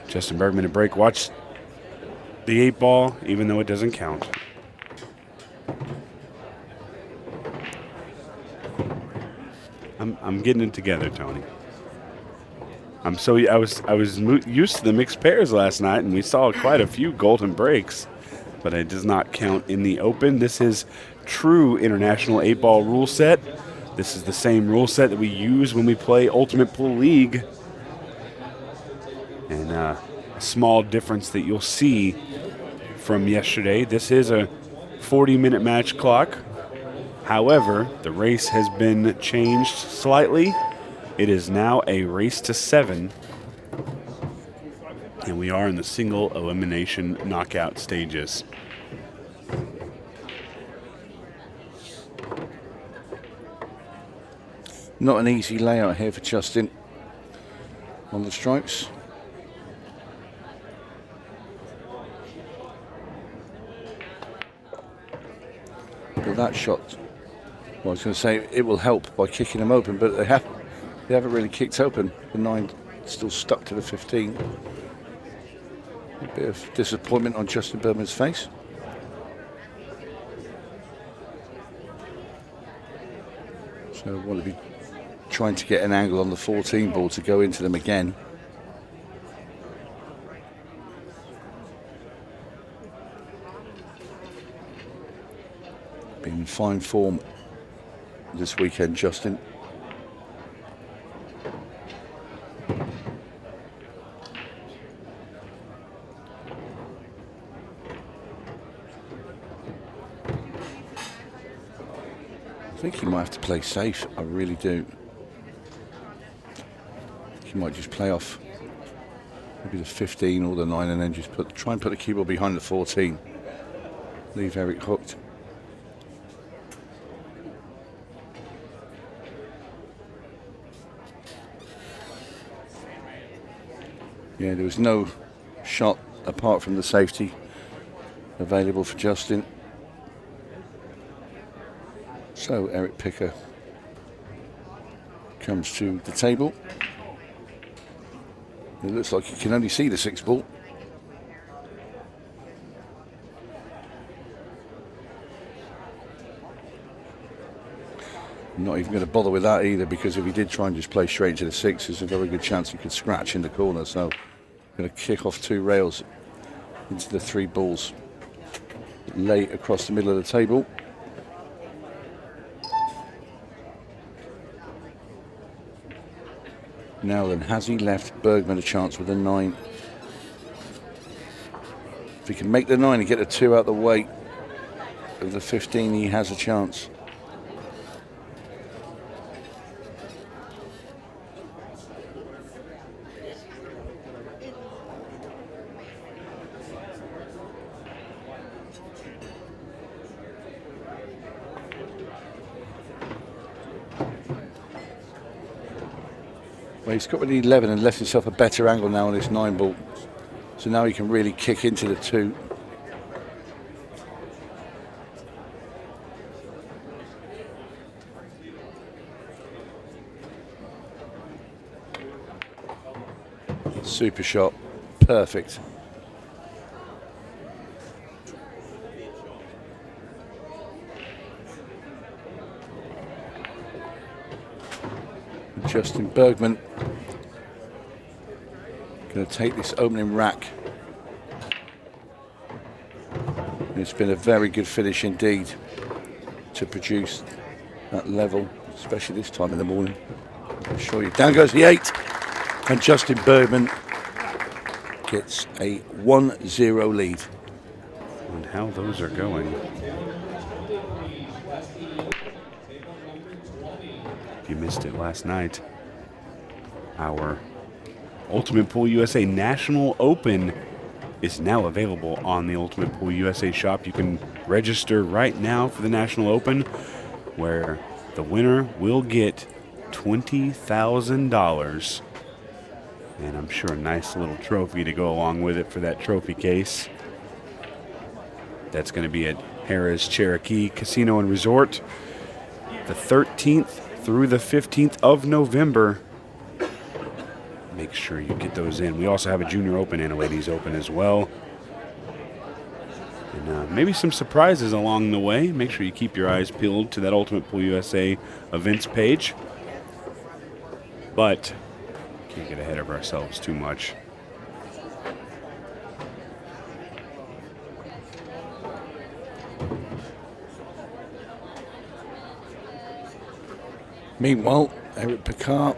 Justin Bergman to break. Watch the 8 ball, even though it doesn't count. I'm getting it together, Tony. I was used to the mixed pairs last night, and we saw quite a few golden breaks, but it does not count in the Open. This is true international 8-ball rule set. This is the same rule set that we use when we play Ultimate Pool League. And a small difference that you'll see from yesterday. This is a 40-minute match clock. However, the race has been changed slightly. It is now a race to 7. And we are in the single elimination knockout stages. Not an easy layout here for Justin on the stripes. But that shot, well, I was going to say it will help by kicking them open, but they haven't really kicked open. The 9 still stuck to the 15. A bit of disappointment on Justin Bergman's face. So I want to be trying to get an angle on the 14 ball to go into them again. Been in fine form this weekend, Justin. I think he might have to play safe. I really do. He might just play off maybe the 15 or the 9 and then just try and put the cue ball behind the 14. Leave Eric hooked. Yeah, there was no shot apart from the safety available for Justin. So Eric Pickar comes to the table. It looks like he can only see the 6 ball. I'm not even going to bother with that either, because if he did try and just play straight into the 6, there's a very good chance he could scratch in the corner. So I'm going to kick off 2 rails into the 3 balls. Lay across the middle of the table. Now then, has he left Bergman a chance with a 9? If he can make the 9 and get the 2 out the way of the 15, he has a chance. Well, he's got rid of the 11 and left himself a better angle now on this 9 ball. So now he can really kick into the 2. Super shot. Perfect. Justin Bergman going to take this opening rack. And it's been a very good finish indeed to produce that level, especially this time in the morning. I'll show you. Down goes the 8, and Justin Bergman gets a 1-0 lead. And how those are going. If you missed it last night, our Ultimate Pool USA National Open is now available on the Ultimate Pool USA shop. You can register right now for the National Open, where the winner will get $20,000. And I'm sure a nice little trophy to go along with it for that trophy case. That's going to be at Harrah's Cherokee Casino and Resort, the 13th through the 15th of November. Make make sure you get those in. We also have a Junior Open and a Ladies Open as well. And maybe some surprises along the way. Make sure you keep your eyes peeled to that Ultimate Pool USA events page. But can't get ahead of ourselves too much. Meanwhile, Eric Pickar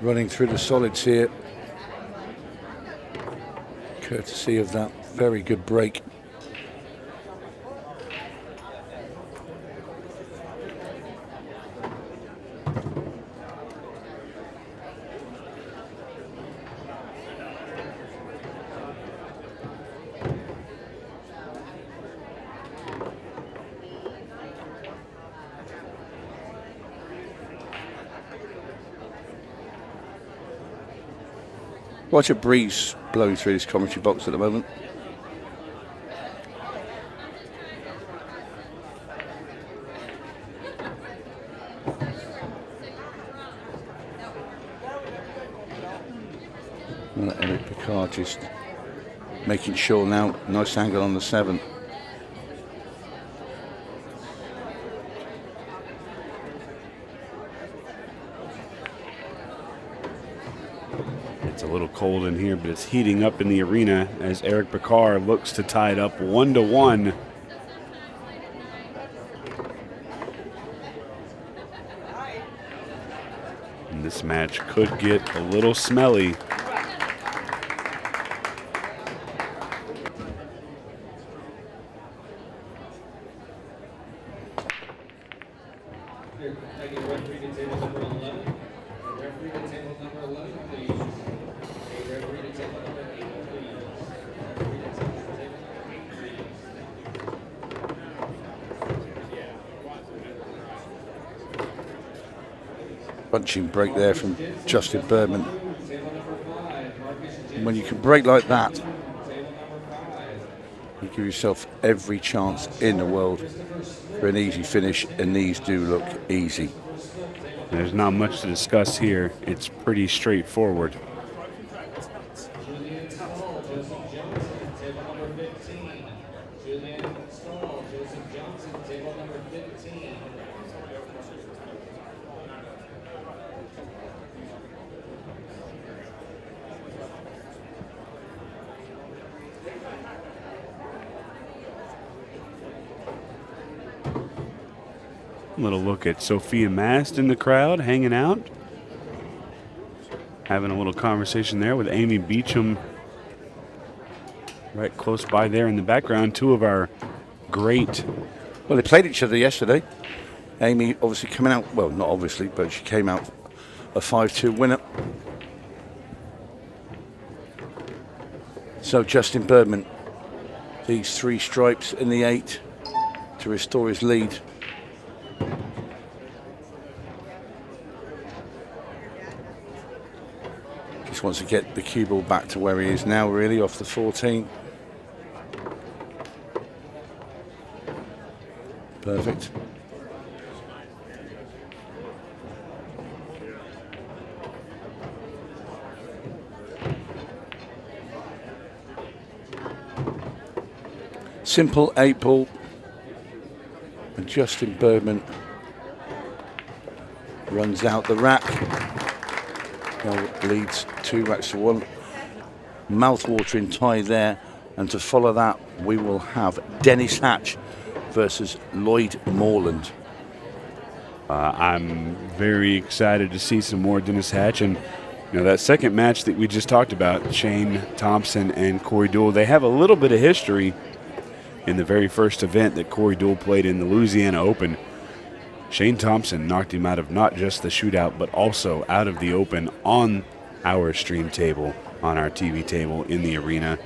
running through the solids here, courtesy of that very good break. Watch a breeze blowing through this commentary box at the moment. Well, Eric Pickar just making sure now, nice angle on the 7. It's a little cold in here, but it's heating up in the arena as Eric Pickar looks to tie it up 1-1. And this match could get a little smelly. Punching break there from Justin Bergman. And when you can break like that, you give yourself every chance in the world for an easy finish, and these do look easy. There's not much to discuss here. It's pretty straightforward. A little look at Sophia Mast in the crowd, hanging out. Having a little conversation there with Amy Beecham right close by there in the background. Two of our great... Well, they played each other yesterday. Amy obviously coming out, well, not obviously, but she came out a 5-2 winner. So Justin Bergman, these 3 stripes in the 8 to restore his lead. Just wants to get the cue ball back to where he is now, really, off the 14. Perfect. Simple 8 ball. And Justin Bergman runs out the rack. Now leads 2 racks to 1. Mouth-watering tie there. And to follow that, we will have Dennis Hatch versus Lloyd Morland. I'm very excited to see some more Dennis Hatch. And you know, that second match that we just talked about, Shane Thompson and Corey Deuel, they have a little bit of history in the very first event that Corey Deuel played in the Louisiana Open. Shane Thompson knocked him out of not just the shootout, but also out of the Open on our stream table, on our TV table in the arena.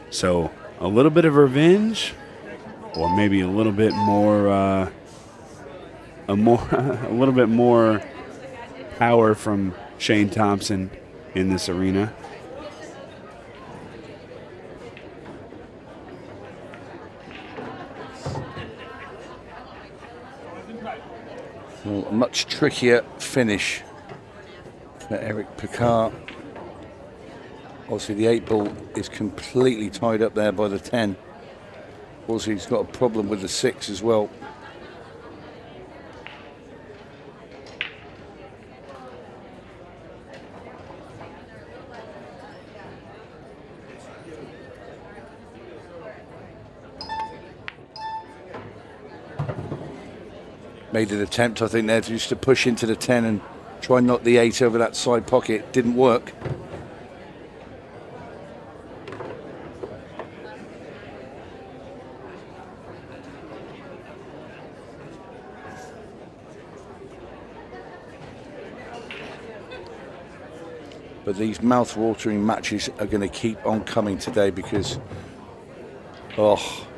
So a little bit of revenge, or maybe a little bit more, a little bit more power from Shane Thompson in this arena. Well, a much trickier finish Eric Pickar. Obviously the 8 ball is completely tied up there by the 10. Also he's got a problem with the 6 as well. Made an attempt, I think, there just to push into the 10 and try and knock the 8 over that side pocket. Didn't work. But these mouth-watering matches are going to keep on coming today because,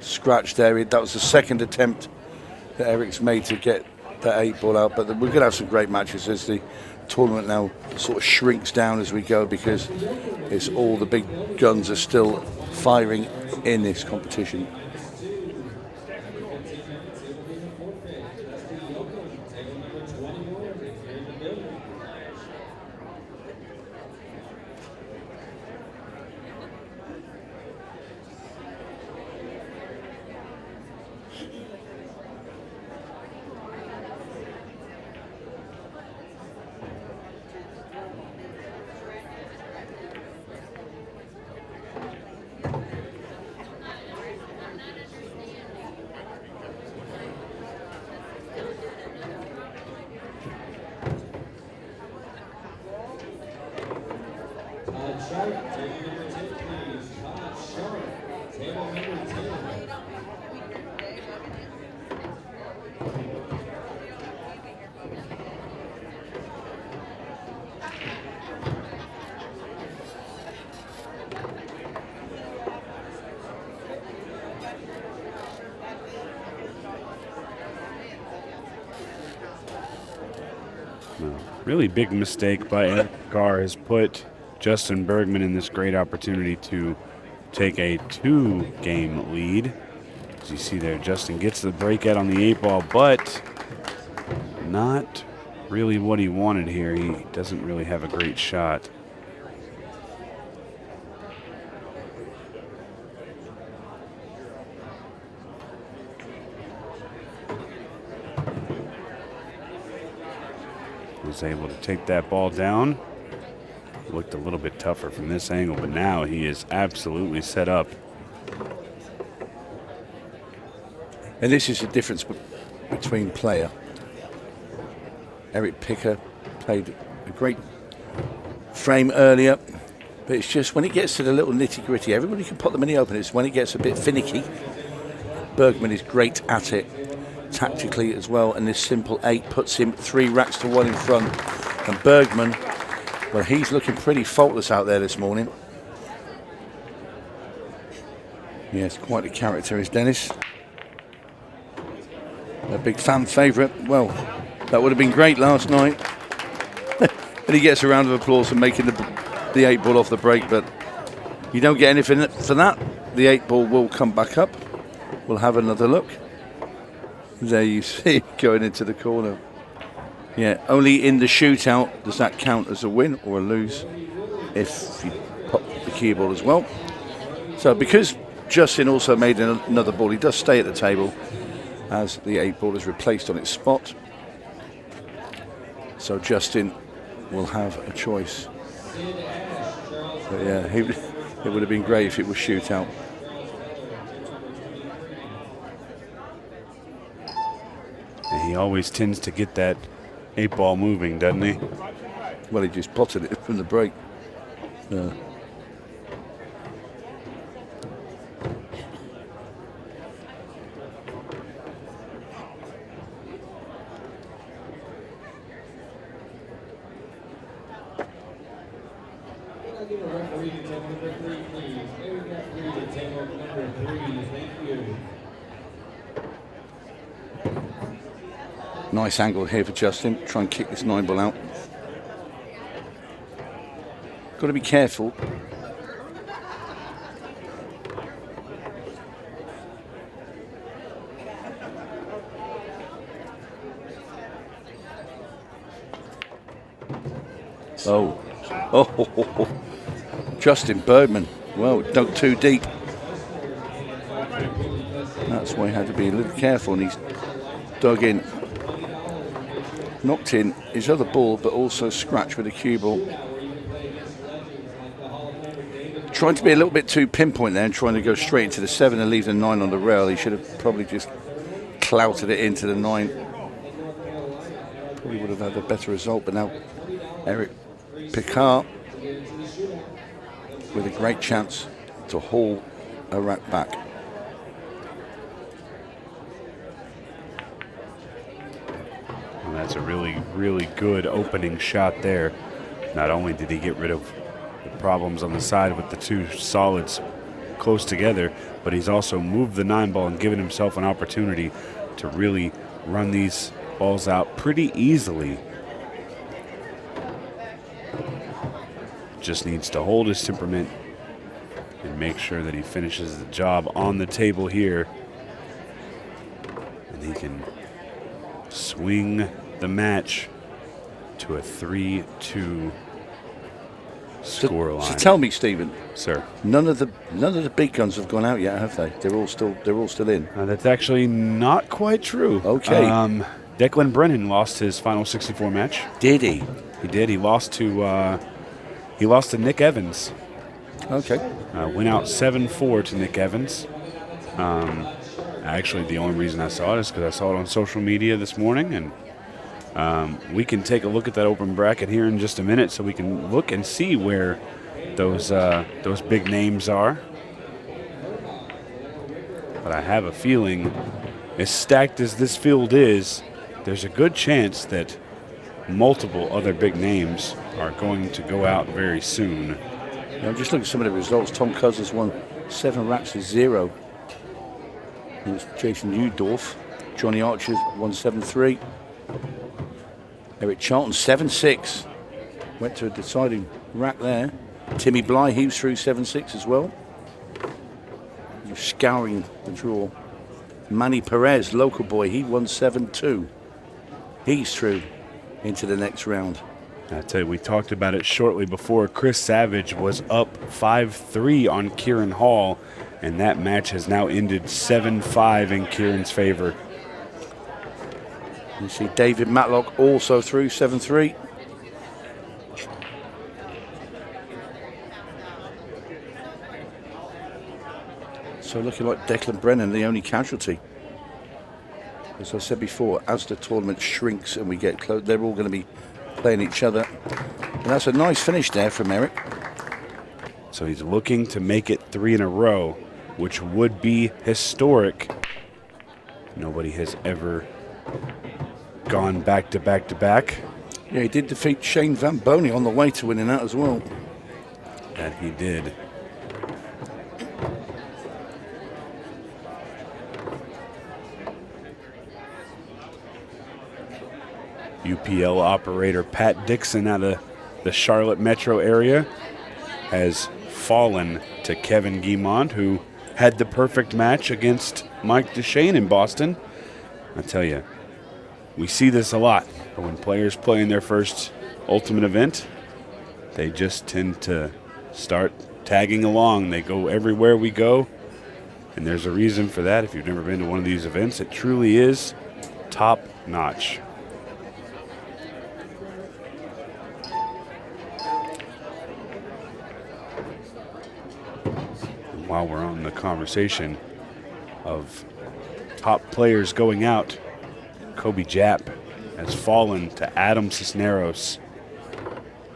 scratch there. That was the second attempt that Eric's made to get that 8 ball out. But we're going to have some great matches as the tournament now sort of shrinks down as we go because it's all the big guns are still firing in this competition. Really big mistake by Eric Pickar has put Justin Bergman in this great opportunity to take a 2-game lead. As you see there, Justin gets the breakout on the 8 ball, but not really what he wanted here. He doesn't really have a great shot. Was able to take that ball down. Looked a little bit tougher from this angle, but now he is absolutely set up. And this is the difference between player. Eric Pickar played a great frame earlier, but it's just when it gets to the little nitty gritty, everybody can put the mini open. It's when it gets a bit finicky. Bergman is great at it tactically as well, and this simple 8 puts him 3 racks to 1 in front. And Bergman, well, he's looking pretty faultless out there this morning. Yes, quite a character is Dennis. A big fan favourite. Well, that would have been great last night. And he gets a round of applause for making the 8 ball off the break, but you don't get anything for that. The 8 ball will come back up. We'll have another look. There you see it going into the corner. Yeah, only in the shootout does that count as a win or a lose if you pop the key ball as well. So because Justin also made another ball, he does stay at the table as the 8 ball is replaced on its spot. So Justin will have a choice. But yeah, it would have been great if it was shootout. He always tends to get that 8 ball moving, doesn't he? Well, he just potted it from the break. Nice angle here for Justin. Try and kick this 9 ball out. Got to be careful. Oh. Oh. Justin Bergman. Well, dug too deep. That's why he had to be a little careful, and he's dug in. Knocked in his other ball, but also scratched with a cue ball. Trying to be a little bit too pinpoint there and trying to go straight into the 7 and leave the 9 on the rail. He should have probably just clouted it into the 9. Probably would have had a better result, but now Eric Pickar with a great chance to haul Iraq back. And that's a really, really good opening shot there. Not only did he get rid of problems on the side with the two solids close together, but he's also moved the 9 ball and given himself an opportunity to really run these balls out pretty easily. Just needs to hold his temperament and make sure that he finishes the job on the table here, and he can swing the match to a 3-2 scoreline. So tell me, Stephen. Sir. None of the big guns have gone out yet, have they? They're all still in. That's actually not quite true. Okay. Declan Brennan lost his final 64 match. Did he? He did. He lost to Nick Evans. Okay. Went out 7-4 to Nick Evans. Actually, the only reason I saw it is because I saw it on social media this morning, and we can take a look at that open bracket here in just a minute, so we can look and see where those big names are. But I have a feeling, as stacked as this field is, there's a good chance that multiple other big names are going to go out very soon. Yeah, I'm just looking at some of the results. Tom Cousins won 7 racks to 0. It was Jason Udorf. Johnny Archer won 7-3. Eric Charlton 7-6. Went to a deciding rack there. Timmy Bly, he was through 7-6 as well. You're scouring the draw. Manny Perez, local boy, he won 7-2. He's through into the next round. I tell you, we talked about it shortly before. Chris Savage was up 5-3 on Kieran Hall, and that match has now ended 7-5 in Kieran's favor. You see David Matlock also through 7-3. So looking like Declan Brennan, the only casualty. As I said before, as the tournament shrinks and we get close, they're all going to be playing each other. And that's a nice finish there from Eric. So he's looking to make it 3 in a row, which would be historic. Nobody has ever gone back to back to back. Yeah, he did defeat Shane Van Boney on the way to winning that as well. That he did. UPL operator Pat Dixon out of the Charlotte metro area has fallen to Kevin Guimond, who had the perfect match against Mike Duchesne in Boston. I tell you, we see this a lot. But when players play in their first Ultimate event, they just tend to start tagging along. They go everywhere we go, and there's a reason for that. If you've never been to one of these events, it truly is top notch. While we're on the conversation of top players going out, Kobe Japp has fallen to Adam Cisneros.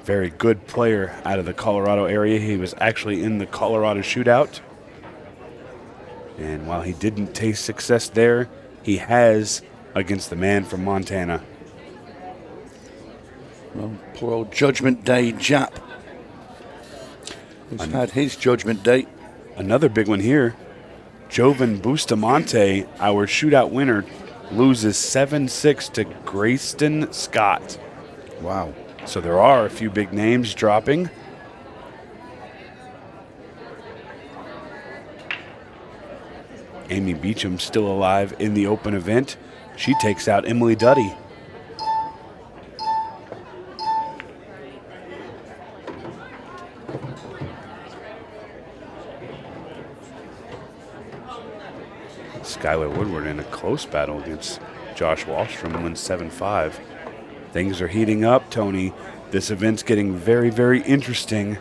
Very good player out of the Colorado area. He was actually in the Colorado shootout. And while he didn't taste success there, he has against the man from Montana. Well, poor old Judgment Day Japp. He's had his Judgment Day. Another big one here. Jovan Bustamante, our shootout winner, loses 7-6 to Grayston Scott. Wow. So there are a few big names dropping. Amy Beecham still alive in the open event. She takes out Emily Duddy. Skylar Woodward in a close battle against Josh Wallstrom, wins 7-5. Things are heating up, Tony. This event's getting very, very interesting.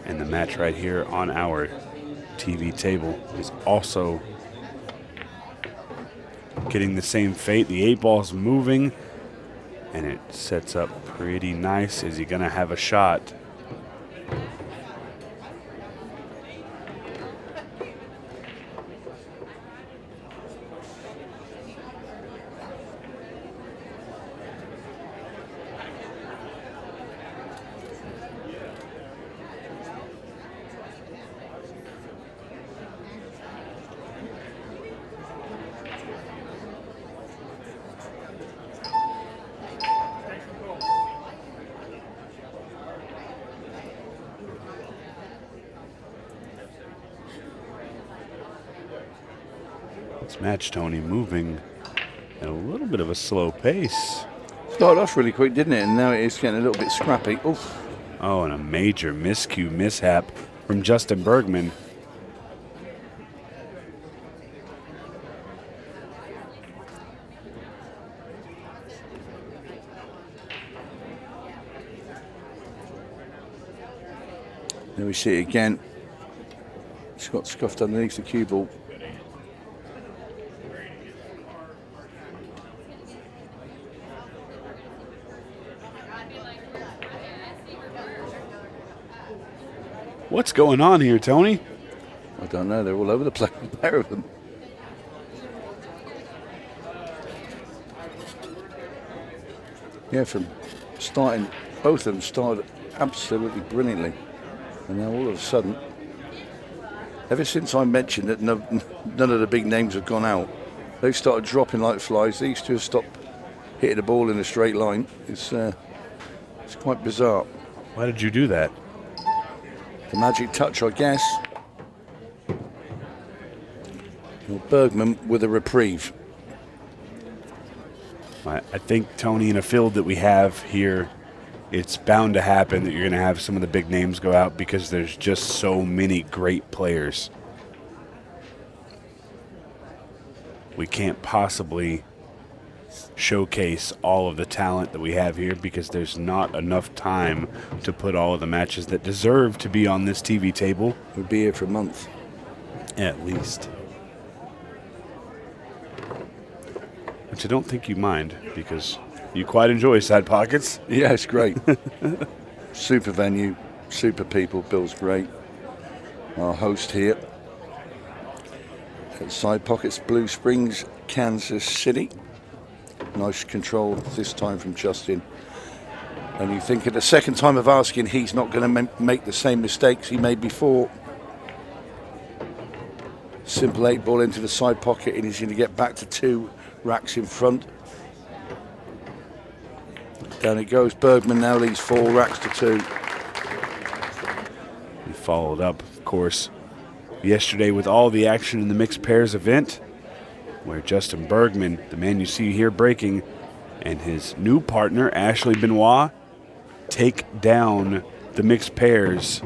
And the match right here on our TV table is also getting the same fate. The 8-ball's moving, and it sets up pretty nice. Is he going to have a shot? This match, Tony, moving at a little bit of a slow pace. Started off really quick, didn't it? And now it is getting a little bit scrappy. Oof. Oh, and a major miscue mishap from Justin Bergman. There we see it again. It's got scuffed underneath the cue ball. What's going on here, Tony? I don't know. They're all over the place, a pair of them. Yeah, from starting, both of them started absolutely brilliantly. And now all of a sudden, ever since I mentioned that none of the big names have gone out, they've started dropping like flies. These two have stopped hitting the ball in a straight line. It's quite bizarre. Why did you do that? The magic touch, I guess. Well, Bergman with a reprieve. I think, Tony, in a field that we have here, it's bound to happen that you're going to have some of the big names go out because there's just so many great players. We can't possibly showcase all of the talent that we have here because there's not enough time to put all of the matches that deserve to be on this TV table. We'll be here for a month. At least. Which I don't think you mind because you quite enjoy Side Pockets. Yeah, it's great. Super venue, super people. Bill's great. Our host here at Side Pockets, Blue Springs, Kansas City. Nice control this time from Justin. And you think at the second time of asking, he's not going to make the same mistakes he made before. Simple 8-ball into the side pocket, and he's going to get back to 2 racks in front. Down it goes. Bergman now leads 4 racks to 2. We followed up, of course, yesterday with all the action in the mixed pairs event, where Justin Bergman, the man you see here breaking, and his new partner, Ashley Benoit, take down the mixed pairs.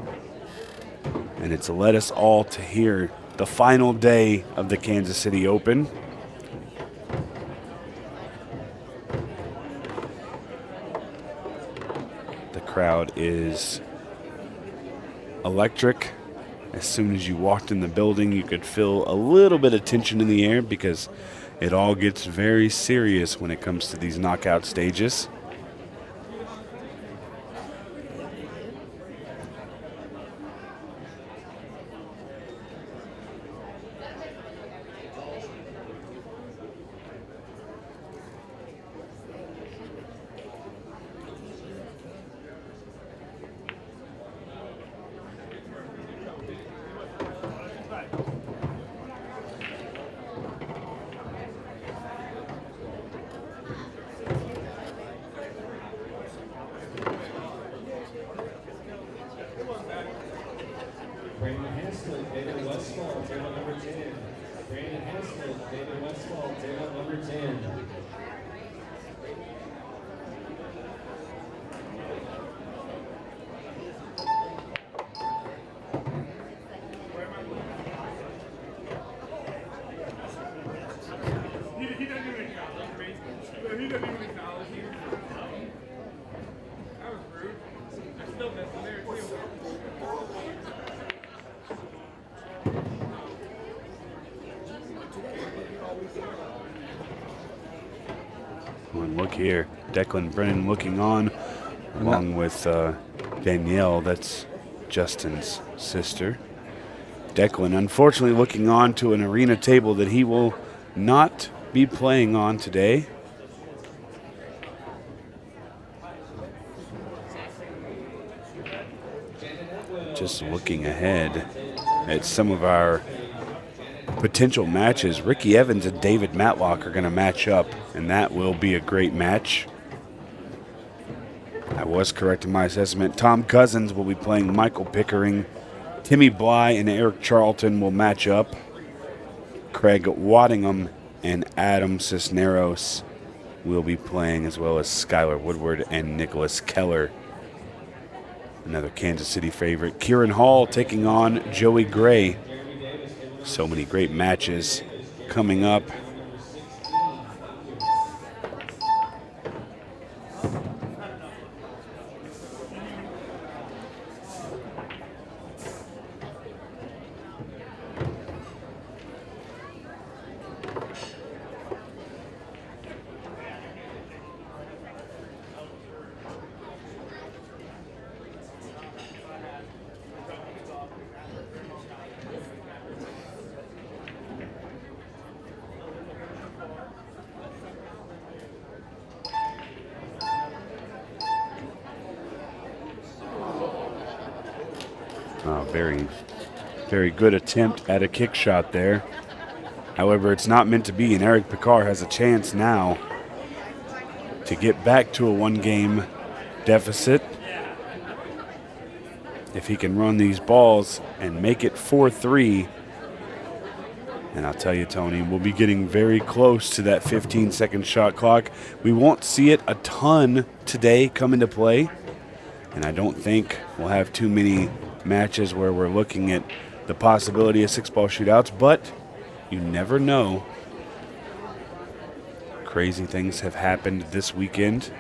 And it's led us all to here, the final day of the Kansas City Open. The crowd is electric. As soon as you walked in the building, you could feel a little bit of tension in the air because it all gets very serious when it comes to these knockout stages. here. Declan Brennan looking on, along with Danielle. That's Justin's sister. Declan, unfortunately, looking on to an arena table that he will not be playing on today. Just looking ahead at some of our potential matches, Ricky Evans and David Matlock are going to match up, and that will be a great match. I was correct in my assessment. Tom Cousins will be playing Michael Pickering. Timmy Bly and Eric Charlton will match up. Craig Waddingham and Adam Cisneros will be playing, as well as Skylar Woodward and Nicholas Keller. Another Kansas City favorite. Kieran Hall taking on Joey Gray. So many great matches coming up. Very good attempt at a kick shot there. However, it's not meant to be, and Eric Pickar has a chance now to get back to a one-game deficit. If he can run these balls and make it 4-3, and I'll tell you, Tony, we'll be getting very close to that 15-second shot clock. We won't see it a ton today come into play, and I don't think we'll have too many matches where we're looking at the possibility of 6-ball shootouts, but you never know. Crazy things have happened this weekend.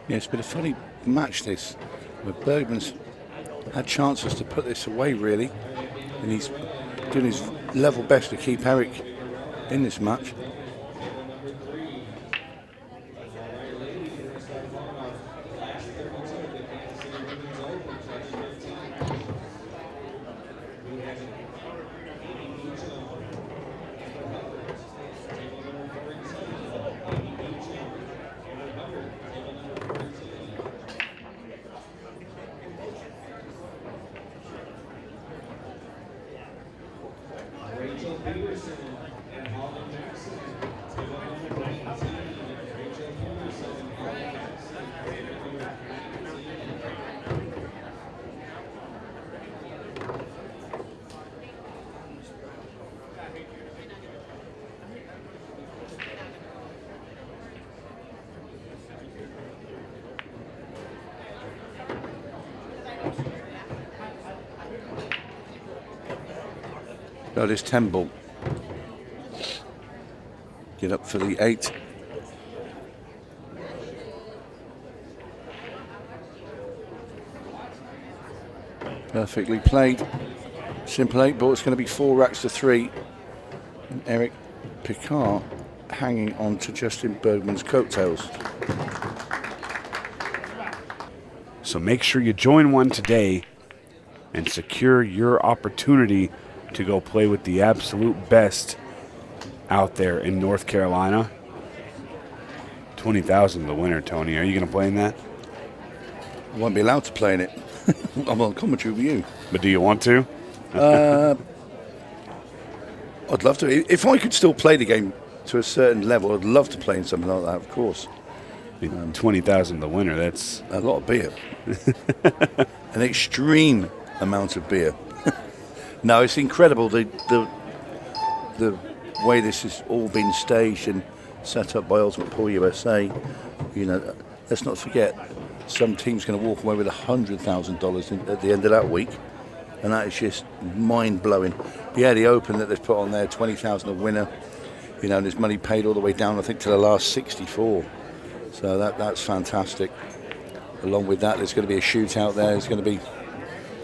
Yeah, it's been a funny match, this, where Bergman's had chances to put this away, really, and he's doing his level best to keep Eric in this match. That is 10 ball. Get up for the 8. Perfectly played. Simple 8 ball. It's going to be 4 racks to 3. And Eric Pickar hanging on to Justin Bergman's coattails. So make sure you join one today and secure your opportunity to go play with the absolute best out there in North Carolina. $20,000 the winner, Tony. Are you going to play in that? I won't be allowed to play in it. I'm on commentary with you. But do you want to? I'd love to. If I could still play the game to a certain level, I'd love to play in something like that, of course. $20,000 the winner, that's a lot of beer. An extreme amount of beer. No, it's incredible the way this has all been staged and set up by Ultimate Pool USA. You know, let's not forget, some team's going to walk away with $100,000 at the end of that week, and that is just mind-blowing. Yeah, the Open that they've put on there, $20,000 a winner. You know, and there's money paid all the way down, I think, to the last 64. So that's fantastic. Along with that, there's going to be a shootout there. There's going to be,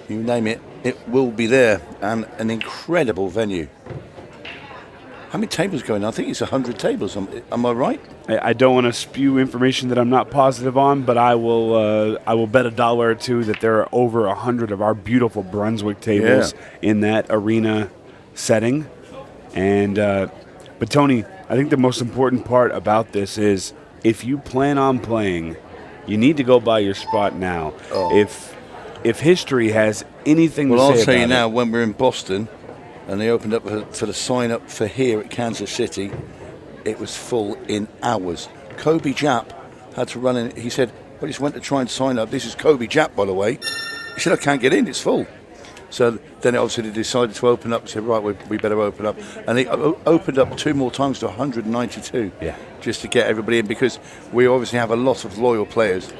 you name it, it will be there. And an incredible venue. How many tables going on? I think it's 100 tables. Am I right? I don't want to spew information that I'm not positive on, but I will bet $1 or $2 that there are over 100 of our beautiful Brunswick tables in that arena setting. And but Tony, I think the most important part about this is if you plan on playing, you need to go buy your spot now. Oh. If history has anything to say Well, about I'll tell you it, now, when we're in Boston and they opened up for the sign-up for here at Kansas City, it was full in hours. Kobe Japp had to run in. He said, I just went to try and sign up. This is Kobe Japp, by the way. He said, I can't get in. It's full. So then obviously they decided to open up and said, right, we better open up. And they opened up 2 more times to 192 just to get everybody in, because we obviously have a lot of loyal players.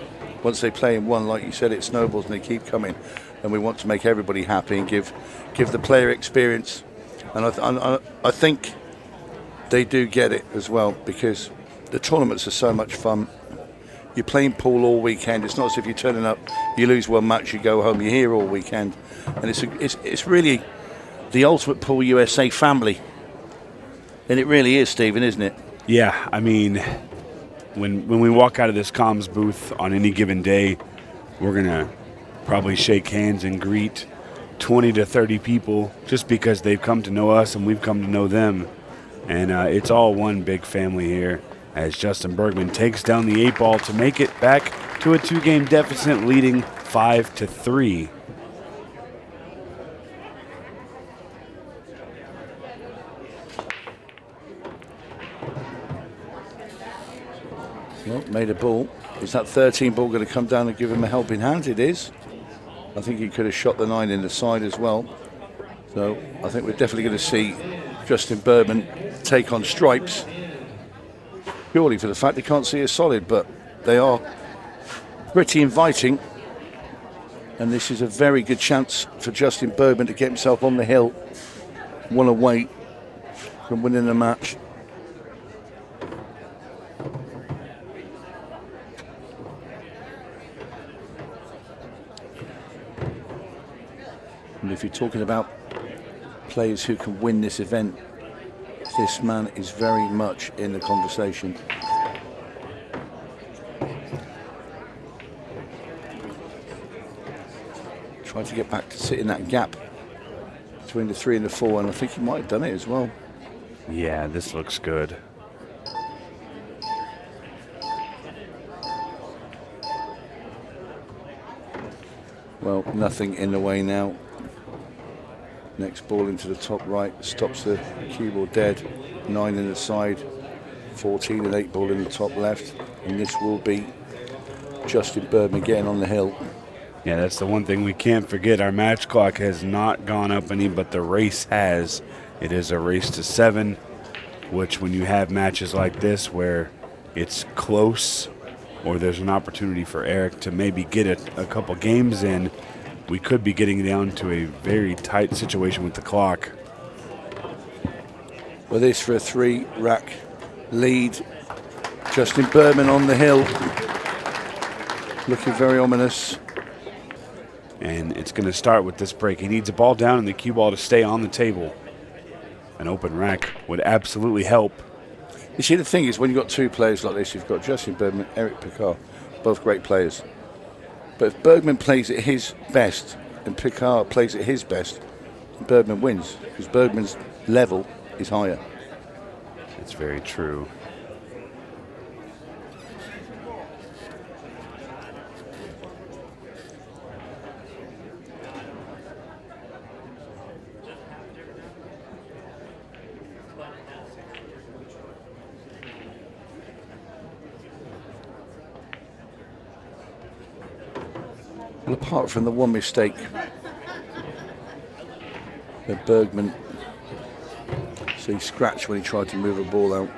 Once they play in one, like you said, it snowballs and they keep coming. And we want to make everybody happy and give the player experience. And I think they do get it as well, because the tournaments are so much fun. You're playing pool all weekend. It's not as if you're turning up, you lose one match, you go home, you're here all weekend. And it's really the ultimate Pool USA family. And it really is, Stephen, isn't it? Yeah, I mean, when we walk out of this comms booth on any given day, we're going to probably shake hands and greet 20 to 30 people just because they've come to know us and we've come to know them. And it's all one big family here as Justin Bergman takes down the 8-ball to make it back to a 2-game deficit, leading 5-3. Well, made a ball. Is that 13 ball going to come down and give him a helping hand? It is. I think he could have shot the 9 in the side as well. So I think we're definitely going to see Justin Bergman take on stripes, purely for the fact he can't see a solid, but they are pretty inviting. And this is a very good chance for Justin Bergman to get himself on the hill, one away from winning the match. And if you're talking about players who can win this event, this man is very much in the conversation. Tried to get back to sit in that gap between the 3 and the 4, and I think he might have done it as well. Yeah, this looks good. Well, nothing in the way now. Next ball into the top right, stops the cue ball dead. 9 in the side, 14 and 8 ball in the top left. And this will be Justin Bergman getting on the hill. Yeah, that's the one thing we can't forget. Our match clock has not gone up any, but the race has. It is a race to 7, which when you have matches like this where it's close or there's an opportunity for Eric to maybe get a couple games in, we could be getting down to a very tight situation with the clock. Well, this for a 3-rack lead. Justin Bergman on the hill. Looking very ominous. And it's going to start with this break. He needs a ball down and the cue ball to stay on the table. An open rack would absolutely help. You see, the thing is, when you've got 2 players like this, you've got Justin Bergman, Eric Pickar, both great players. But if Bergman plays at his best and Pickar plays at his best, Bergman wins, because Bergman's level is higher. That's very true. Well, apart from the one mistake that Bergman, so he scratched when he tried to move a ball out.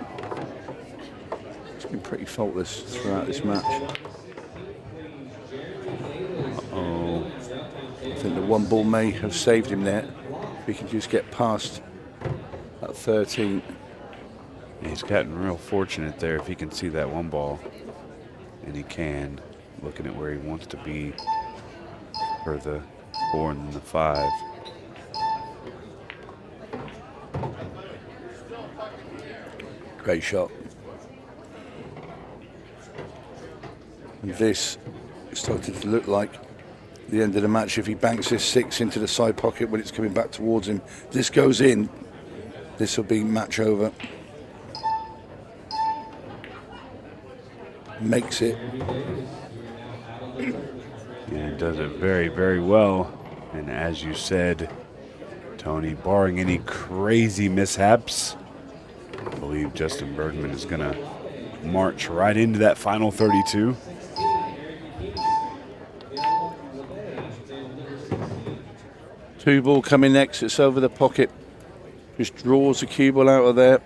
It's been pretty faultless throughout this match. Oh, I think the one ball may have saved him there. If he can just get past that 13. he's gotten real fortunate there if he can see that one ball. And he can. looking at where he wants to be for the 4 and the 5. Great shot. And this started to look like the end of the match if he banks this 6 into the side pocket when it's coming back towards him. This goes in, this will be match over. Makes it. Yeah, does it very, very well. And as you said, Tony, barring any crazy mishaps, I believe Justin Bergman is going to march right into that final 32. Two ball coming next, it's over the pocket. Just draws the cue ball out of there.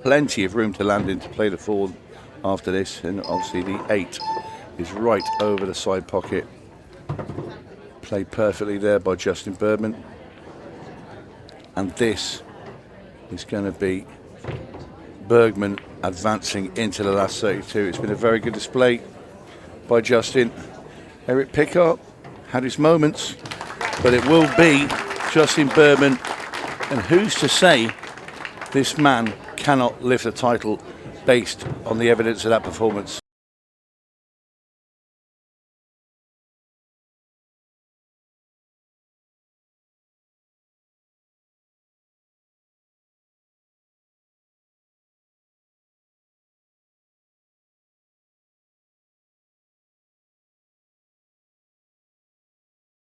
Plenty of room to land in to play the 4 after this. And obviously the 8 is right over the side pocket. Played perfectly there by Justin Bergman. And this is going to be Bergman advancing into the last 32. It's been a very good display by Justin. Eric Pickar had his moments, but it will be Justin Bergman. And who's to say this man cannot lift the title based on the evidence of that performance?